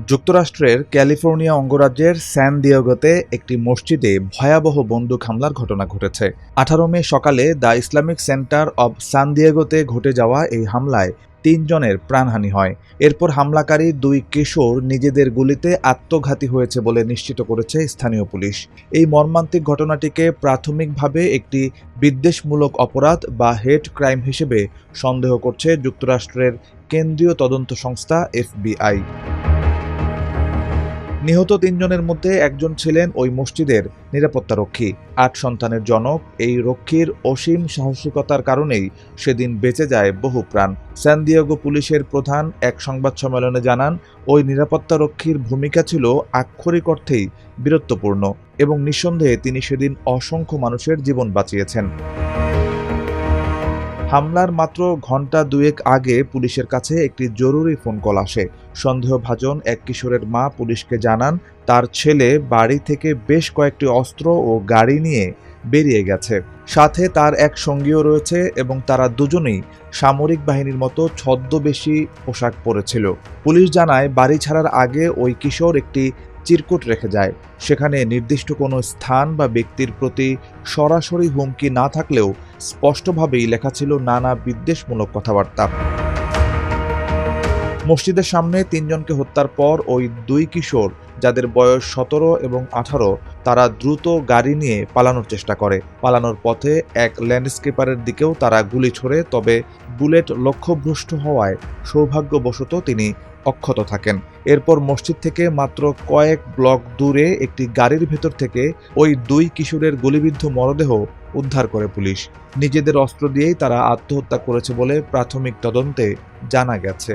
যুক্তরাষ্ট্রের ক্যালিফোর্নিয়া অঙ্গরাজ্যের স্যান দিয়েগোতে একটি মসজিদে ভয়াবহ বন্দুক হামলার ঘটনা ঘটেছে। 18 মে সকালে দ্য ইসলামিক সেন্টার অব সান দিয়েগোতে ঘটে যাওয়া এই হামলায় 3 জনের প্রাণহানি হয়। এরপর হামলাকারী 2 কিশোর নিজেদের গুলিতে আত্মঘাতী হয়েছে বলে নিশ্চিত করেছে স্থানীয় পুলিশ। এই মর্মান্তিক ঘটনাটিকে প্রাথমিকভাবে একটি বিদ্বেষমূলক অপরাধ বা হেট ক্রাইম হিসেবে সন্দেহ করছে যুক্তরাষ্ট্রের কেন্দ্রীয় তদন্ত সংস্থা FBI। নিহত 3 জনের মধ্যে একজন ছিলেন ওই মসজিদের নিরাপত্তারক্ষী। 8 সন্তানের জনক এই রক্ষীর অসীম সাহসিকতার কারণেই সেদিন বেঁচে যায় বহু প্রাণ। স্যান দিয়েগো পুলিশের প্রধান এক সংবাদ সম্মেলনে জানান, ওই নিরাপত্তারক্ষীর ভূমিকা ছিল আক্ষরিক অর্থেই বীরত্বপূর্ণ এবং নিঃসন্দেহে তিনি সেদিন অসংখ্য মানুষের জীবন বাঁচিয়েছেন। হামলার মাত্র ঘণ্টা 2 আগে পুলিশের কাছে একটি জরুরি ফোন কল আসে। সন্দেহভাজন এক কিশোরের মা পুলিশকে জানান, তার ছেলে বাড়ি থেকে বেশ কয়েকটি অস্ত্র ও গাড়ি নিয়ে বেরিয়ে গেছে। সাথে তার এক সঙ্গীও রয়েছে এবং তারা দুজনেই সামরিক বাহিনীর মতো ছদ্মবেশী পোশাক পরেছিল। পুলিশ জানায়, বাড়ি ছাড়ার আগে ওই কিশোর একটি চিরকুট রেখে যায়। সেখানে নির্দিষ্ট কোনো স্থান বা ব্যক্তির প্রতি সরাসরি হুমকি না থাকলেও স্পষ্টভাবেই লেখা ছিল নানা বিদ্বেষমূলক কথাবার্তা। মসজিদের সামনে 3 জনকে হত্যার পর ওই 2 কিশোর, যাদের বয়স 17 এবং 18, তারা দ্রুত গাড়ি নিয়ে পালানোর চেষ্টা করে। পালানোর পথে এক ল্যান্ডস্কেপারের দিকেও তারা গুলি ছোড়ে, তবে বুলেট লক্ষ্যভ্রষ্ট হওয়ায় সৌভাগ্যবশত তিনি অক্ষত থাকেন। এরপর মসজিদ থেকে মাত্র কয়েক ব্লক দূরে একটি গাড়ির ভেতর থেকে ওই 2 কিশোরের গুলিবিদ্ধ মরদেহ উদ্ধার করে পুলিশ। নিজেদের অস্ত্র দিয়েই তারা আত্মহত্যা করেছে বলে প্রাথমিক তদন্তে জানা গেছে।